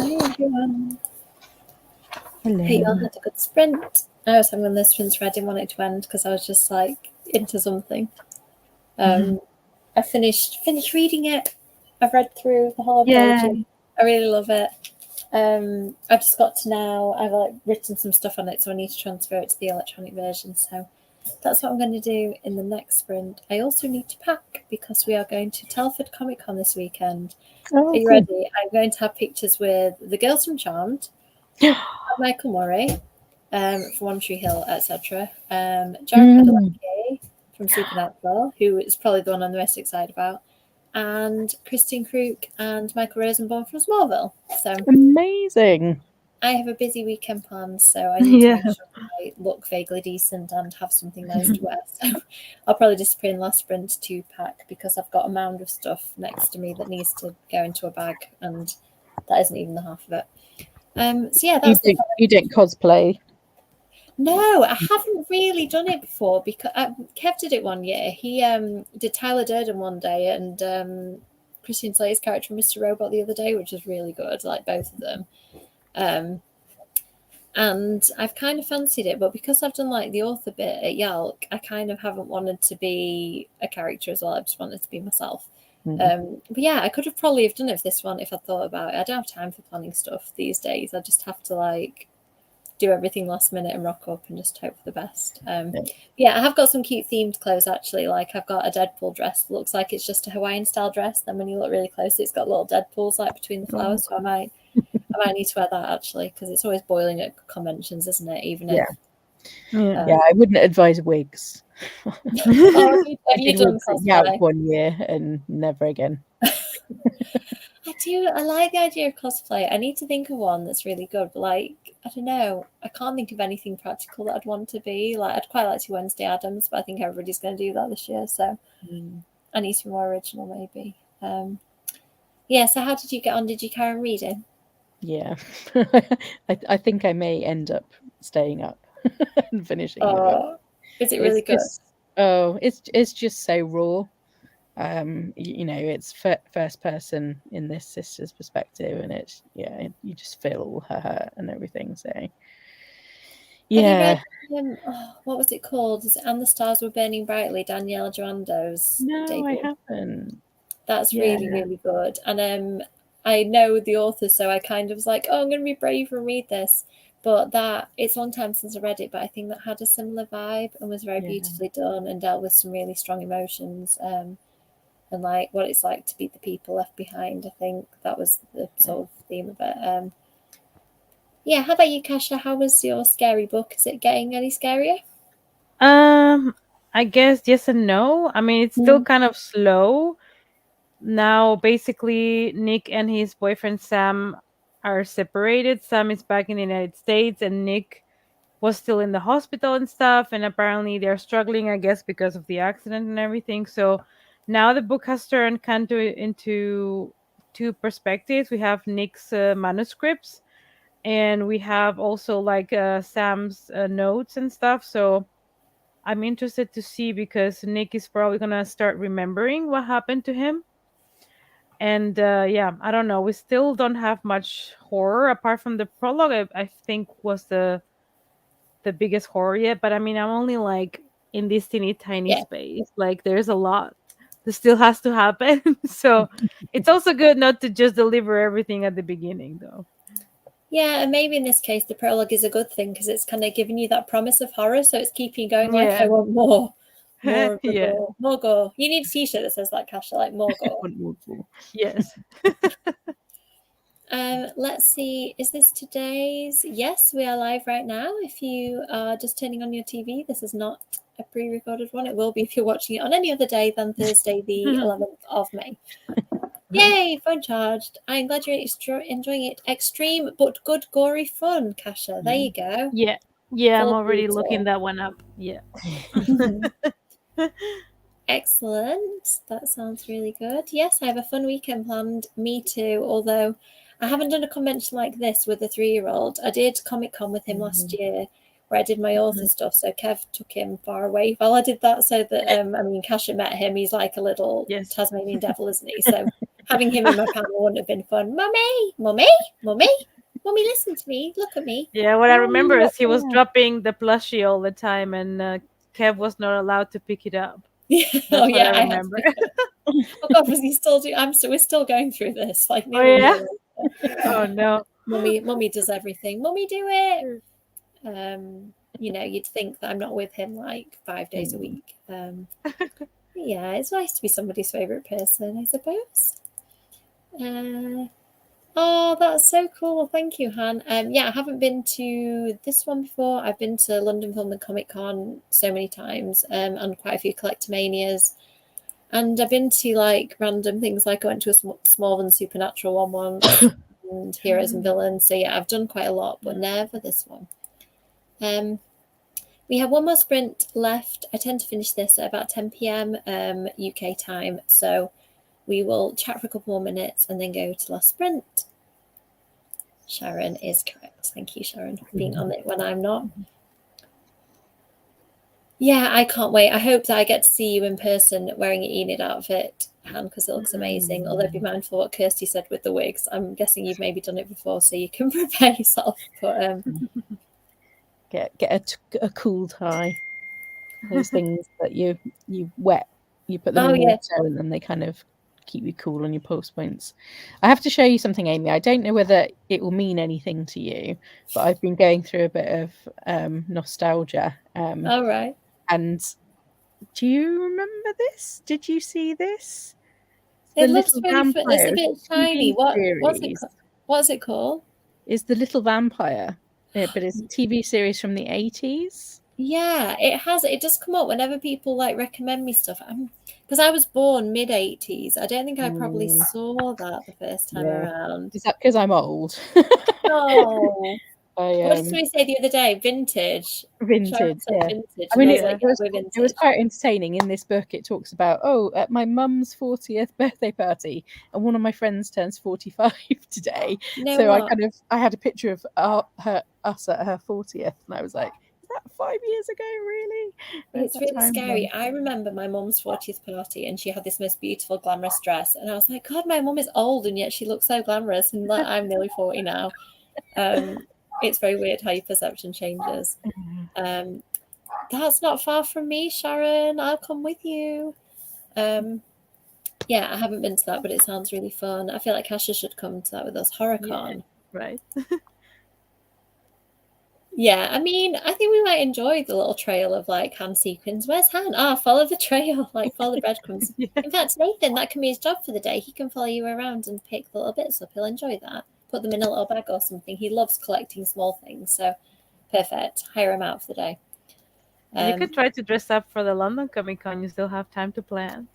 Hi everyone. Hello. Hey, y'all had a good sprint. I was having one of those sprints where I didn't want it to end because I was just like into something. I finished reading it. I've read through the whole anthology. I really love it. I've just got to now. I've like written some stuff on it, so I need to transfer it to the electronic version. So that's what I'm going to do in the next sprint. I also need to pack because we are going to Telford Comic Con this weekend. Oh, are you ready? I'm going to have pictures with the girls from Charmed, Michael Murray, from One Tree Hill, etc. Jared Padalecki from Supernatural, who is probably the one I'm the most excited about, and Christine Kruk and Michael Rosenbaum from Smallville. So amazing. I have a busy weekend planned, so I need to make sure I look vaguely decent and have something nice to wear. So I'll probably disappear in the last sprint to pack because I've got a mound of stuff next to me that needs to go into a bag, and that isn't even the half of it. So yeah, that's you didn't cosplay. No, I haven't really done it before because Kev did it one year. He did Tyler Durden one day and Christine Slater's character Mr. Robot the other day, which was really good, like both of them. And I've kind of fancied it, but because I've done like the author bit at Yalk, I kind of haven't wanted to be a character as well. I just wanted to be myself. But yeah, I could have probably have done it for this one if I thought about it. I don't have time for planning stuff these days. I just have to like do everything last minute and rock up and just hope for the best. Yeah, I have got some cute themed clothes actually. Like I've got a Deadpool dress that looks like it's just a Hawaiian style dress. Then when you look really close, it's got little Deadpools like between the flowers. So I might need to wear that actually because it's always boiling at conventions, isn't it? Even if I wouldn't advise wigs. Have you done cosplay? 1 year and never again. I like the idea of cosplay. I need to think of one that's really good, but like I don't know, I can't think of anything practical that I'd want to be. Like I'd quite like to be Wednesday Addams, but I think everybody's going to do that this year, so I need to be more original maybe. So how did you get on? Did you carry on reading? Yeah. I think I may end up staying up and finishing it. Is it really good? It's just so raw. It's first person in this sister's perspective, and it's you just feel all her hurt and everything. So Have you read, what was it called? Is it And the Stars Were Burning Brightly? Danielle Joando's No, debut? I haven't. That's really, really good. And I know the author, so I kind of was like, I'm going to be brave and read this. But it's a long time since I read it, but I think that had a similar vibe and was very beautifully done and dealt with some really strong emotions. And like what it's like to be the people left behind. I think that was the sort of theme of it. How about you, Kasha? How was your scary book? Is it getting any scarier? I guess yes and no. I mean, it's still kind of slow. Now, basically, Nick and his boyfriend Sam are separated. Sam is back in the United States, and Nick was still in the hospital and stuff. And apparently, they're struggling, I guess, because of the accident and everything. So now the book has turned kind of into two perspectives. We have Nick's manuscripts, and we have also like Sam's notes and stuff. So I'm interested to see because Nick is probably gonna start remembering what happened to him. And I don't know. We still don't have much horror apart from the prologue. I think was the biggest horror yet. But I mean, I'm only like in this teeny tiny space. Like there's a lot that still has to happen. So it's also good not to just deliver everything at the beginning, though. Yeah, and maybe in this case the prologue is a good thing because it's kind of giving you that promise of horror, so it's keeping you going like I want more. More gore. More gore. You need a t-shirt that says that, Kasha, like more gore. Yes. Let's see. Is this today's? Yes, we are live right now. If you are just turning on your TV, this is not a pre-recorded one. It will be if you're watching it on any other day than Thursday, the 11th of May. Yay, phone charged. I'm glad you're enjoying it. Extreme but good gory fun, Kasha. There you go. Yeah, I'm already looking that one up. Yeah. Excellent. That sounds really good. Yes, I have a fun weekend planned. Me too, although I haven't done a convention like this with a 3-year-old. I did Comic-Con with him last year where I did my author stuff, so Kev took him far away while I did that so that Kasha met him. He's like a little Tasmanian devil, isn't he? So Having him in my panel wouldn't have been fun. Mummy, listen to me. Look at me. Yeah, what I remember is he was dropping the plushie all the time, and Kev was not allowed to pick it up. That's what I remember. Oh God, was he still doing? We're still going through this. Like, Oh no, mummy does everything. Mummy, do it. You'd think that I'm not with him like 5 days a week. Yeah, it's nice to be somebody's favorite person, I suppose. Oh, that's so cool. Thank you, Han. I haven't been to this one before. I've been to London Film and Comic Con so many times, and quite a few Collectomanias. And I've been to like random things, like I went to a Small and Supernatural one once, and Heroes and Villains. So yeah, I've done quite a lot, but never this one. We have one more sprint left. I tend to finish this at about 10 p.m. UK time. So we will chat for a couple more minutes and then go to last sprint. Sharon is correct. Thank you, Sharon, for being on it when I'm not. Yeah, I can't wait. I hope that I get to see you in person wearing your Enid outfit, Han, because it looks amazing. Although be mindful what Kirsty said with the wigs. I'm guessing you've maybe done it before, so you can prepare yourself. But get a cool tie. Those things that you wet, you put them in water, and then they kind of keep you cool on your pulse points. I have to show you something, Amy. I don't know whether it will mean anything to you, but I've been going through a bit of nostalgia. All right. And do you remember this? Did you see this? It looks really fun. It's a bit shiny. What's it called? It's The Little Vampire, but it's a TV series from the 80s. Yeah, it does come up whenever people like recommend me stuff. Because I was born mid-80s. I don't think I probably saw that the first time around. Is that because I'm old? No. What did we say the other day? Vintage. Vintage, yeah. Vintage. I mean, it was quite entertaining. In this book, it talks about, at my mum's 40th birthday party, and one of my friends turns 45 today. I had a picture of us at her 40th, and I was like, is that 5 years ago, really? It's really scary. I remember my mum's 40th party, and she had this most beautiful, glamorous dress, and I was like, God, my mum is old, and yet she looks so glamorous, and I'm nearly 40 now. It's very weird how your perception changes. That's not far from me, Sharon. I'll come with you. I haven't been to that, but it sounds really fun. I feel like Asha should come to that with us. HorrorCon. Yeah, right. Yeah, I mean, I think we might enjoy the little trail of like Han sequins. Where's Han? Follow the trail, like follow the breadcrumbs. In fact, Nathan, that can be his job for the day. He can follow you around and pick the little bits up. He'll enjoy that. Put them in a little bag or something. He loves collecting small things, so perfect. Hire him out for the day. You could try to dress up for the London Comic Con. You still have time to plan.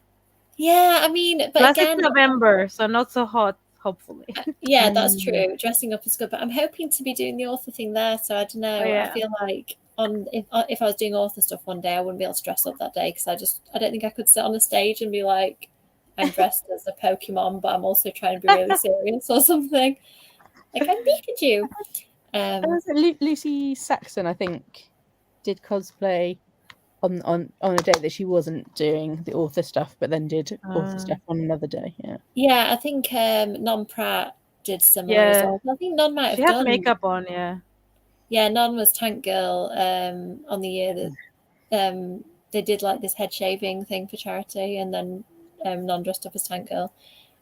Yeah, I mean, but plus again, it's November, so not so hot, hopefully. Yeah, that's true. Dressing up is good, but I'm hoping to be doing the author thing there. So I don't know. I feel like if I was doing author stuff one day, I wouldn't be able to dress up that day because I don't think I could sit on a stage and be like, I'm dressed as a Pokemon, but I'm also trying to be really serious or something. Like I'm Pikachu. Lucy Saxon, I think, did cosplay on a day that she wasn't doing the author stuff, but then did author stuff on another day. I think Non Pratt did similar as well. I think Non might have done makeup on. Non was Tank Girl on the year that they did like this head shaving thing for charity, and then Non dressed up as Tank Girl.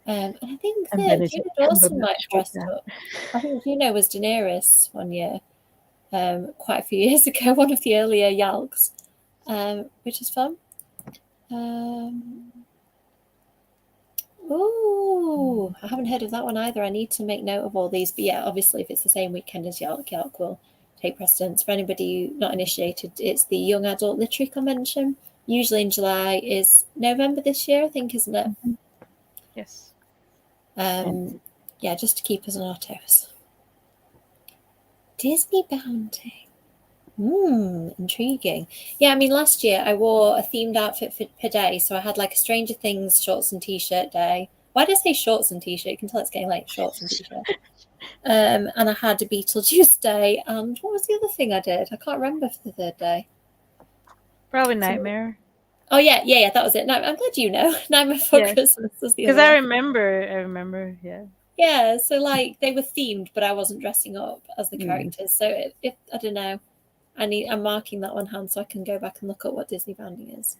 And I think Gina Dawson might have dressed up. I think Gina was Daenerys one year, quite a few years ago, one of the earlier Yalks, which is fun. Oh, I haven't heard of that one either. I need to make note of all these. But yeah, obviously, if it's the same weekend as Yalk will take precedence. For anybody not initiated, it's the Young Adult Literary Convention. Usually in July, is November this year, I think, isn't it? Yes. Just to keep us on our toes. Disney Bounty. Intriguing. Yeah, I mean, last year I wore a themed outfit per day. So I had like a Stranger Things shorts and t-shirt day. Why did I say shorts and t-shirt? You can tell it's getting late. Shorts and t-shirt. And I had a Beetlejuice day. And what was the other thing I did? I can't remember for the third day. Probably Nightmare. Oh yeah, that was it. No, I'm glad you know. Nightmare Before Christmas was the other one. Because I remember, yeah. Yeah, so like they were themed, but I wasn't dressing up as the characters. So if I don't know, I'm marking that one, Han, so I can go back and look at what Disney banding is.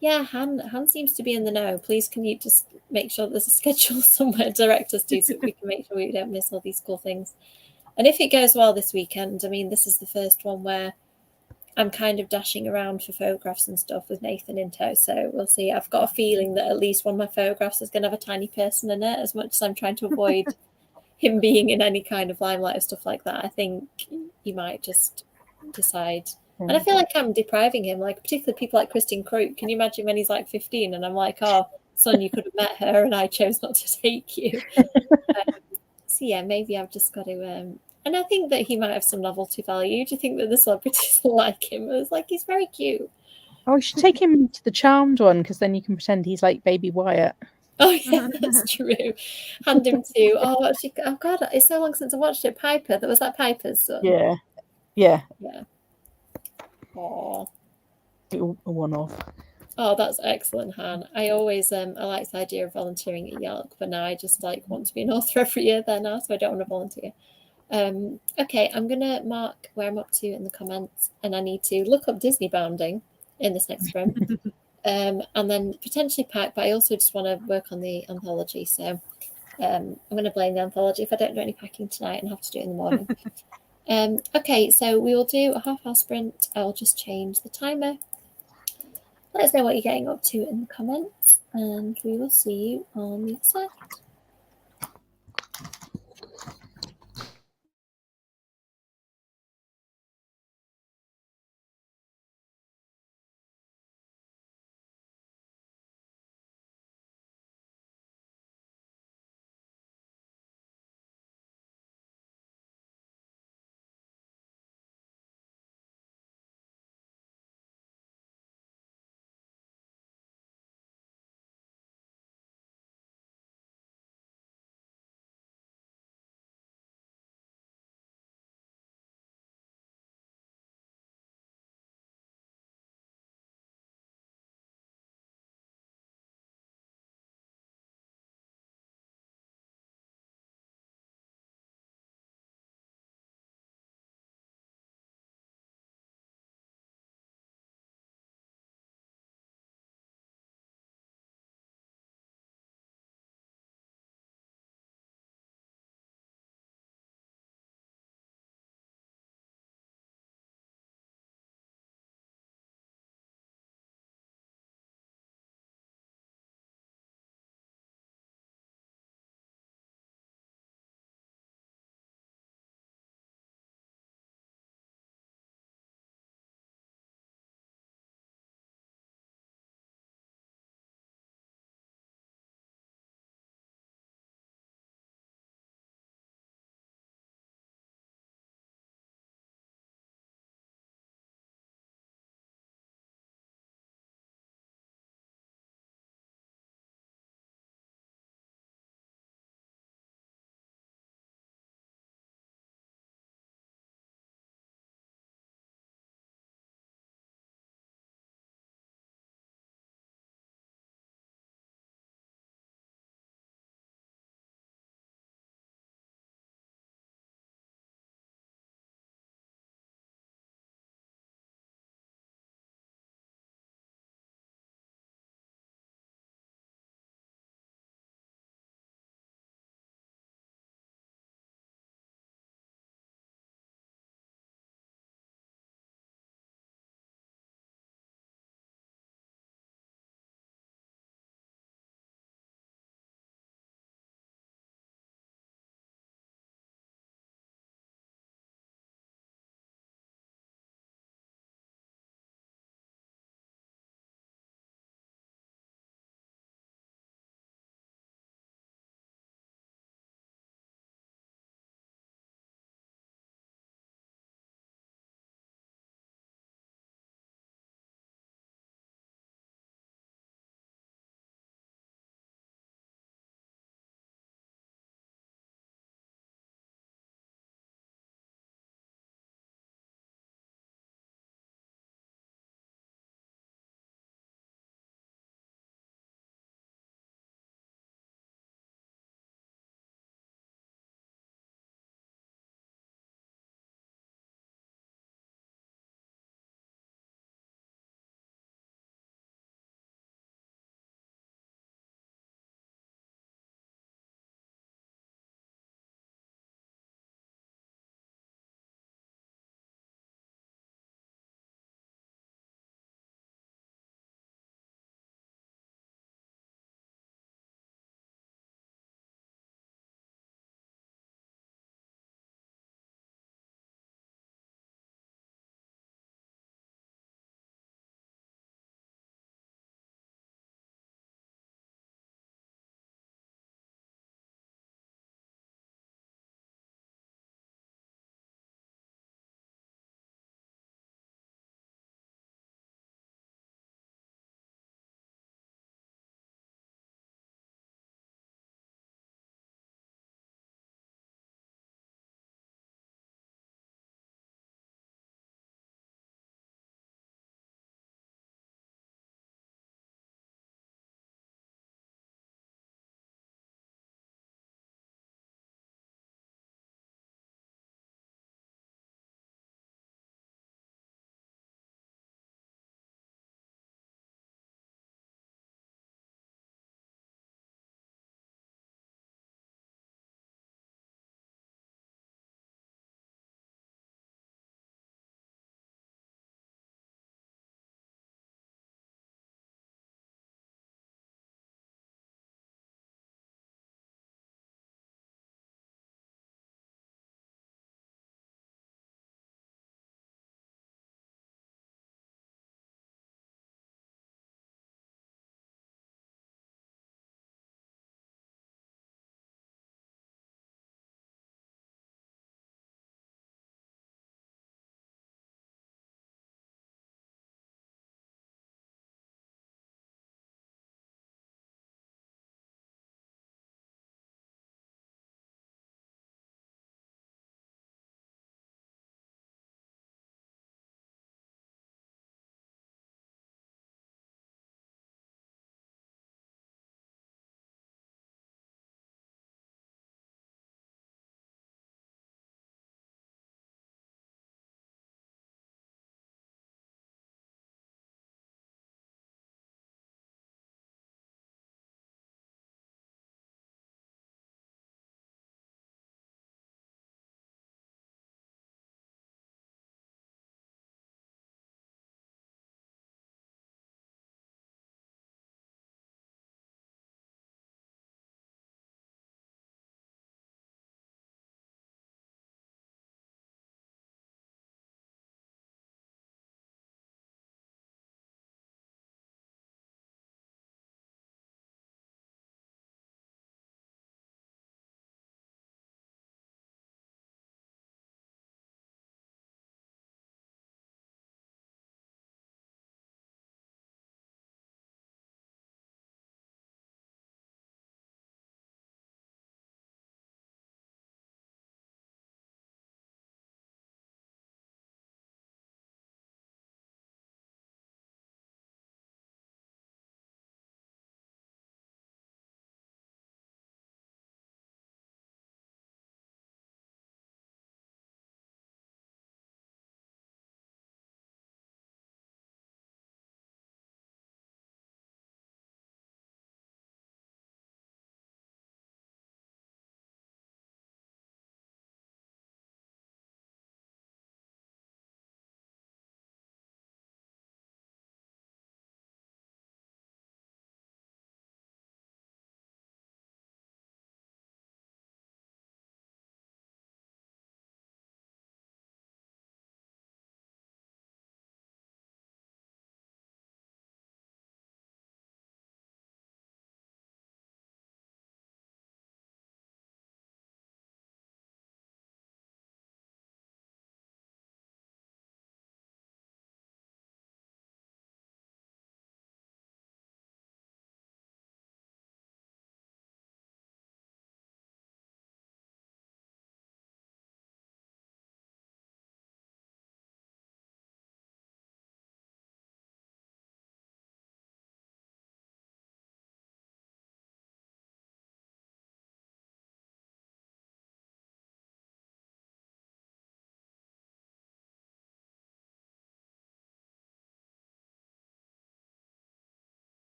Yeah, Han seems to be in the know. Please, can you just make sure there's a schedule somewhere direct us to, so we can make sure we don't miss all these cool things. And if it goes well this weekend, I mean, this is the first one where I'm kind of dashing around for photographs and stuff with Nathan in tow, so we'll see. I've got a feeling that at least one of my photographs is going to have a tiny person in it, as much as I'm trying to avoid him being in any kind of limelight or stuff like that. I think he might just decide. And I feel like I'm depriving him, like particularly people like Christine Crook. Can you imagine when he's like 15 and I'm like, oh, son, you could have met her and I chose not to take you. So yeah, maybe I've just got to... and I think that he might have some novelty value. Do you think that the celebrities will like him? It was like, he's very cute. Oh, you should take him to the Charmed one, because then you can pretend he's like baby Wyatt. Oh yeah, that's true. Hand him to God, it's so long since I watched it. Piper, that was that Piper's son. Yeah. Oh, a one-off. Oh, that's excellent, Han. I always I like the idea of volunteering at York, but now I just like want to be an author every year there now, so I don't want to volunteer. Okay, I'm gonna mark where I'm up to in the comments, and I need to look up Disney bounding in this next sprint. And then potentially pack, but I also just want to work on the anthology. So I'm going to blame the anthology if I don't do any packing tonight and have to do it in the morning. Okay, so we will do a half-hour sprint. I'll just change the timer. Let us know what you're getting up to in the comments, and we will see you on the other side.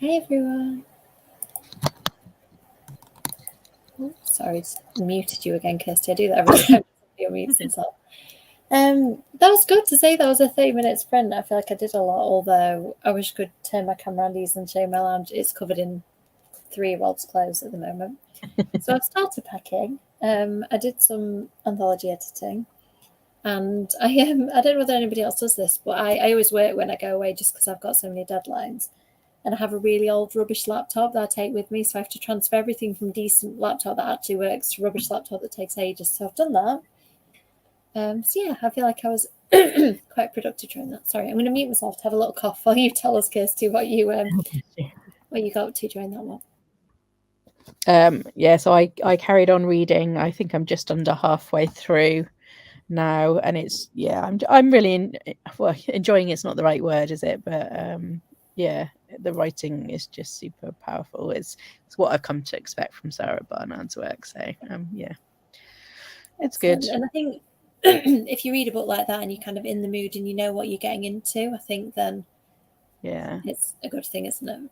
Hey everyone. Oh, sorry, just muted you again, Kirsty. I do that every time somebody unmutes themselves. That was good to say that was a 30-minute sprint. I feel like I did a lot, although I wish I could turn my camera on and show my lounge. It's covered in 3-year-old's clothes at the moment. So I've started packing. I did some anthology editing. And I don't know whether anybody else does this, but I always work when I go away just because I've got so many deadlines. And I have a really old rubbish laptop that I take with me, so I have to transfer everything from decent laptop that actually works to rubbish laptop that takes ages. So I've done that. So yeah, I feel like I was quite productive during that. Sorry, I'm going to mute myself to have a little cough while you tell us, Kirsty, what you got up to during that one. Yeah, so I carried on reading. I think I'm just under halfway through now, and it's I'm really enjoying. It's not the right word, is it? But yeah, the writing is just super powerful. It's what I've come to expect from Sarah Barnard's work. So yeah, it's good. And I think if you read a book like that and you're kind of in the mood and you know what you're getting into, I think then it's a good thing, isn't it?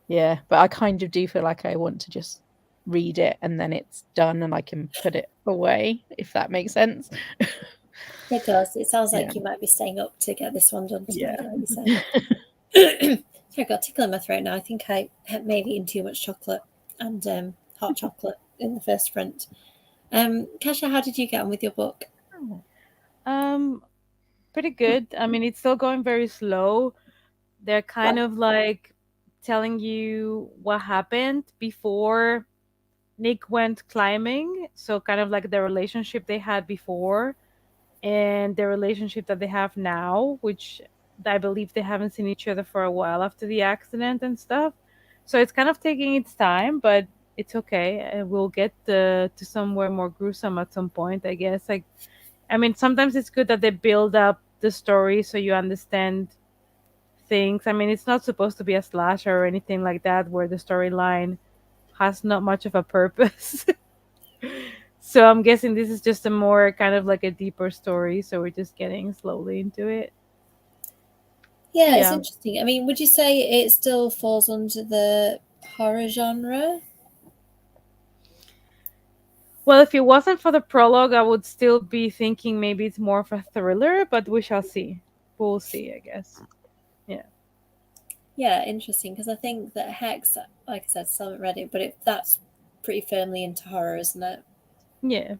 Yeah, but I kind of do feel like I want to just read it and then it's done and I can put it away, if that makes sense. It does. It sounds like you might be staying up to get this one done tonight, like you said. I've got a tickle in my throat now. I think I had maybe eaten too much chocolate and hot chocolate in the first sprint. Kasia, how did you get on with your book? Pretty good. I mean, it's still going very slow. They're kind of like telling you what happened before Nick went climbing. So kind of like the relationship they had before and the relationship that they have now, which I believe they haven't seen each other for a while after the accident and stuff. So it's kind of taking its time, but it's okay. We'll get to somewhere more gruesome at some point, I guess. Like, I mean, sometimes it's good that they build up the story so you understand things. I mean, it's not supposed to be a slasher or anything like that where the storyline has not much of a purpose. So I'm guessing this is just a more kind of like a deeper story. So we're just getting slowly into it. Yeah, it's interesting. I mean, would you say it still falls under the horror genre? Well, if it wasn't for the prologue, I would still be thinking maybe it's more of a thriller, but we shall see. We'll see, I guess. Yeah. Yeah, interesting, because I think that Hex, like I said, still haven't read it, but that's pretty firmly into horror, isn't it? Yeah.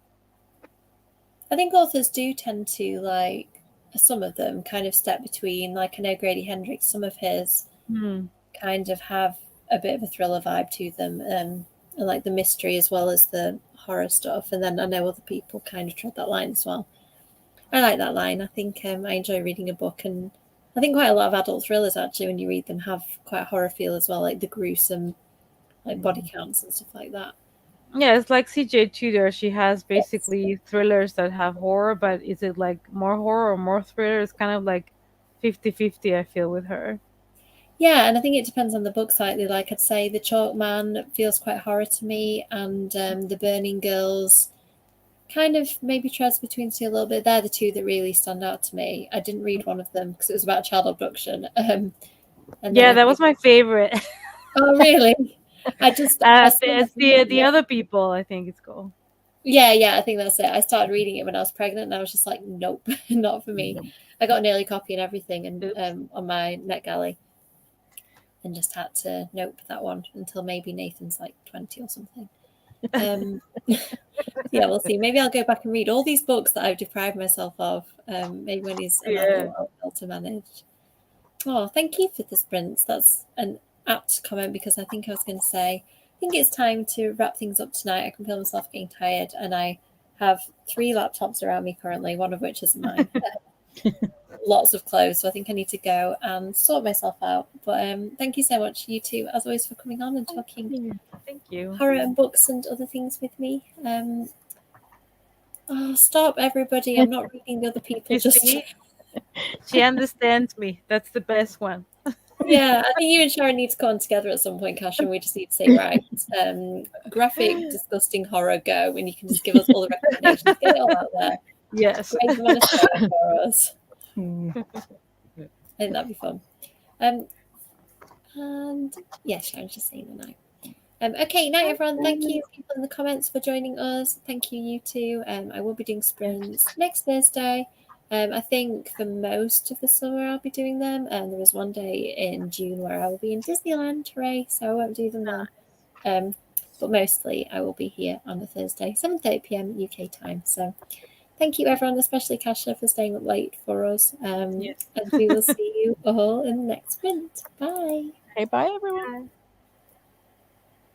I think authors do tend to, like, some of them kind of step between, like I know Grady Hendrix, some of his kind of have a bit of a thriller vibe to them, and like the mystery as well as the horror stuff. And then I know other people kind of tread that line as well. I like that line. I think I enjoy reading a book, and I think quite a lot of adult thrillers actually, when you read them, have quite a horror feel as well, like the gruesome, like body counts and stuff like that. Yeah, it's like CJ Tudor. She has basically thrillers that have horror, but is it like more horror or more thriller? It's kind of like 50-50, I feel, with her. Yeah, and I think it depends on the book slightly. Like I'd say The Chalk Man feels quite horror to me, and The Burning Girls kind of maybe treads between two a little bit. They're the two that really stand out to me. I didn't read one of them because it was about child abduction. And yeah, that was my favorite. Oh, really? The other people, I think it's called. Yeah, I think that's it. I started reading it when I was pregnant, and I was just like, nope, not for me. I got an early copy and everything, and on my NetGalley, and just had to nope that one until maybe Nathan's like 20 or something. Yeah, we'll see. Maybe I'll go back and read all these books that I've deprived myself of. Maybe when he's an adult, I'll be able to manage. Oh, thank you for the sprints. That's an apt comment, because I think I was going to say, I think it's time to wrap things up tonight. I can feel myself getting tired, and I have 3 laptops around me currently, one of which is mine. Lots of clothes, so I think I need to go and sort myself out. But thank you so much, you two, as always, for coming on and talking horror and books and other things with me. Oh, stop, everybody. I'm not reading the other people. She understands me. That's the best one. Yeah, I think you and Sharon need to come on together at some point, Kasia, and we just need to say, right, graphic, disgusting horror, go, and you can just give us all the recommendations. Get it all out there. Yes. Raise them on a scale for us. I think that'd be fun. And yeah, Sharon's just saying the night. Okay, night everyone. Thank you people in the comments for joining us. Thank you, you two. I will be doing sprints next Thursday. I think for most of the summer I'll be doing them. There is one day in June where I will be in Disneyland, hooray, so I won't do them then. But mostly I will be here on a Thursday, 7:30 p.m. UK time. So thank you everyone, especially Kasia, for staying up late for us. Yes. And we will see you all in the next sprint. Bye. Okay, bye everyone. Bye.